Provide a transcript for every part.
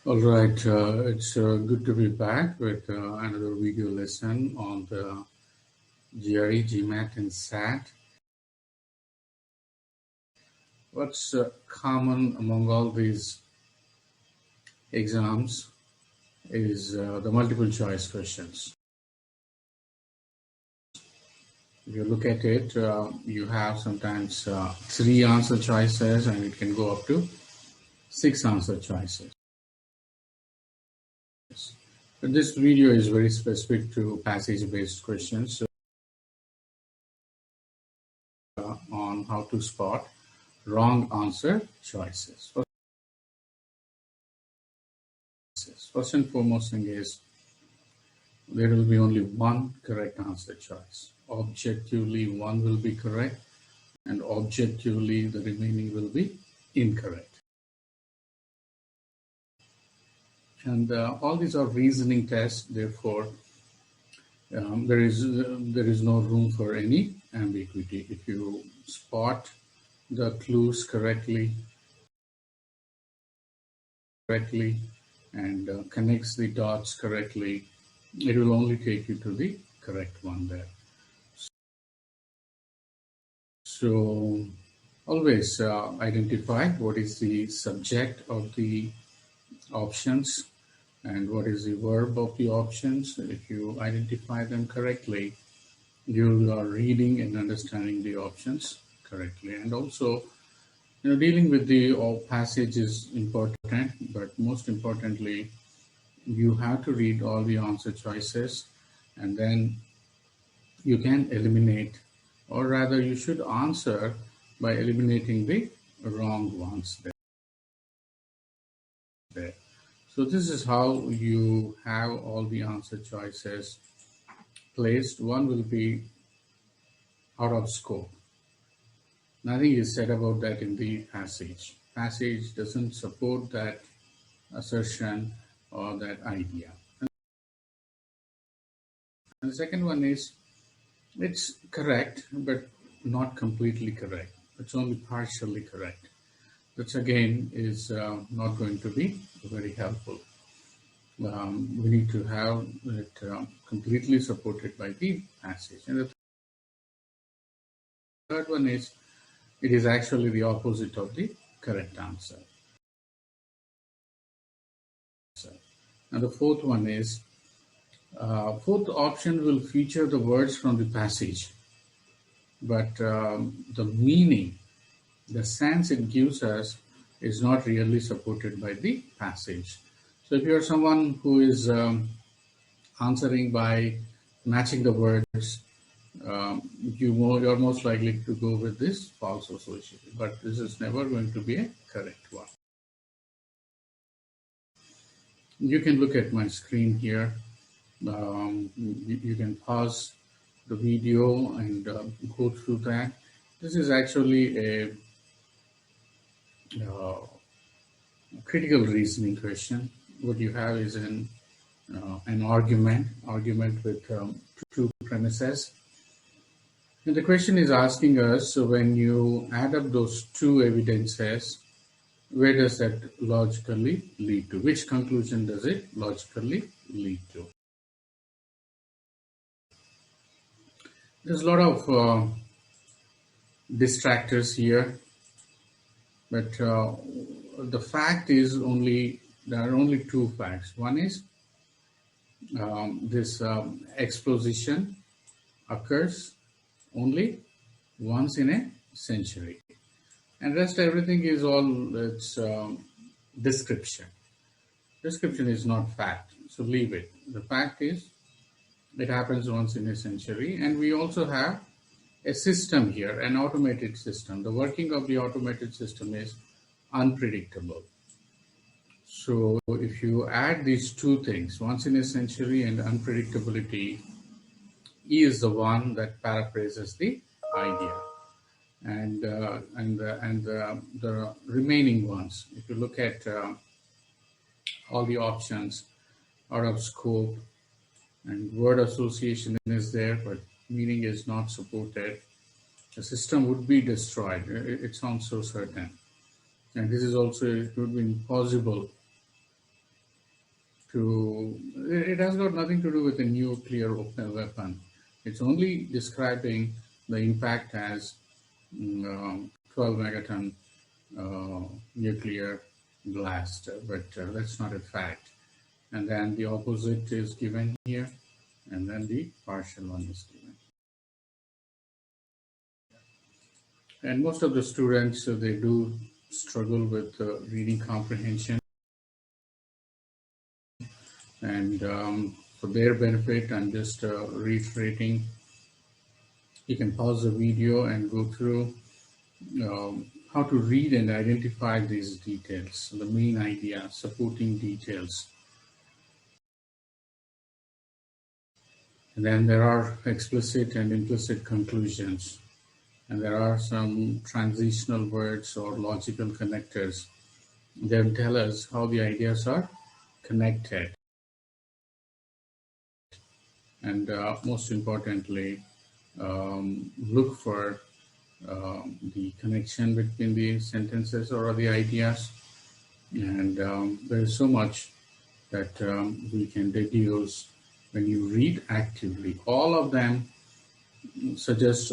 All right, it's good to be back with another video lesson on the GRE, GMAT, and SAT. What's common among all these exams is the multiple choice questions. If you look at it, you have sometimes 3 answer choices, and it can go up to 6 answer choices. But this video is very specific to passage-based questions on how to spot wrong answer choices. First and foremost thing is there will be only one correct answer choice. Objectively, one will be correct, and objectively, the remaining will be incorrect. And all these are reasoning tests, therefore, there is no room for any ambiguity. If you spot the clues correctly and connects the dots correctly, it will only take you to the correct one there. So always identify what is the subject of the options and what is the verb of the options. If you identify them correctly, you are reading and understanding the options correctly. And also, dealing with the passage is important, but most importantly, you have to read all the answer choices, and then you can eliminate, or rather you should answer by eliminating the wrong ones there. So this is how you have all the answer choices placed. One will be out of scope. Nothing is said about that in the passage. Passage doesn't support that assertion or that idea. And the second one is, it's correct, but not completely correct. It's only partially correct. Which again is not going to be very helpful. We need to have it completely supported by the passage. And the third one is, it is actually the opposite of the correct answer. And the fourth one is, fourth option will feature the words from the passage, but the meaning, the sense it gives us is not really supported by the passage. So if you're someone who is answering by matching the words, you're most likely to go with this false association, but this is never going to be a correct one. You can look at my screen here. You can pause the video and go through that. This is actually a critical reasoning question. What you have is an argument with two premises. And the question is asking us, so when you add up those two evidences, where does that logically lead to? Which conclusion does it logically lead to? There's a lot of distractors here, but the fact is there are only two facts. One is this exposition occurs only once in a century, and rest everything is all it's description. Description is not fact, so leave it. The fact is it happens once in a century, and we also have a system here, an automated system. The working of the automated system is unpredictable. So if you add these two things, once in a century and unpredictability, E is the one that paraphrases the idea. And the remaining ones, if you look at all the options, out of scope, and word association is there, but meaning is not supported, the system would be destroyed. It sounds so certain. And this is also, it would be impossible it has got nothing to do with a nuclear weapon. It's only describing the impact as 12 megaton nuclear blast, but that's not a fact. And then the opposite is given here, and then the partial one is given. And most of the students, they do struggle with reading comprehension. And for their benefit, I'm just reiterating, you can pause the video and go through how to read and identify these details, the main idea, supporting details. And then there are explicit and implicit conclusions. And there are some transitional words or logical connectors. They'll tell us how the ideas are connected. And most importantly, look for the connection between the sentences or the ideas. And there is so much that we can deduce when you read actively. All of them suggest,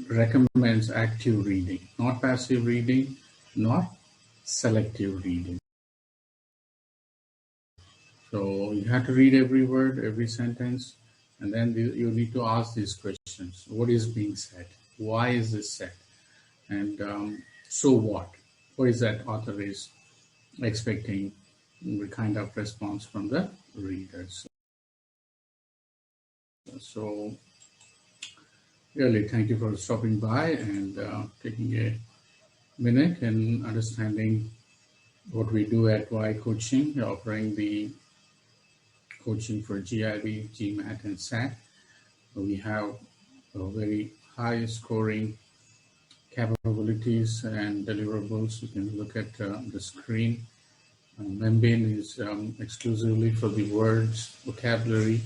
recommends active reading, not passive reading, not selective reading. So you have to read every word, every sentence, and then you need to ask these questions. What is being said? Why is this said? And so what? What is that author is expecting the kind of response from the readers? So really, thank you for stopping by and taking a minute and understanding what we do at Y Coaching, offering the coaching for GRE, GMAT, and SAT. We have a very high scoring capabilities and deliverables. You can look at the screen. Membane is exclusively for the words, vocabulary,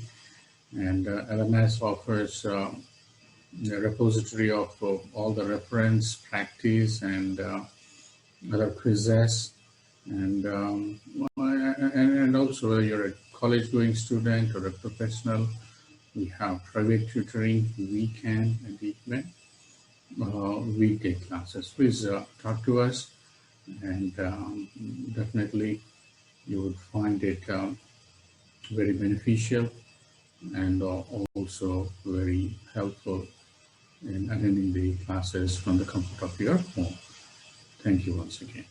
and LMS offers a repository of all the reference, practice, and other quizzes. And also you're a college-going student or a professional, we have private tutoring, weekend, and even weekday classes. Please talk to us, and definitely you would find it very beneficial and also very helpful in attending the classes from the comfort of your home. Thank you once again.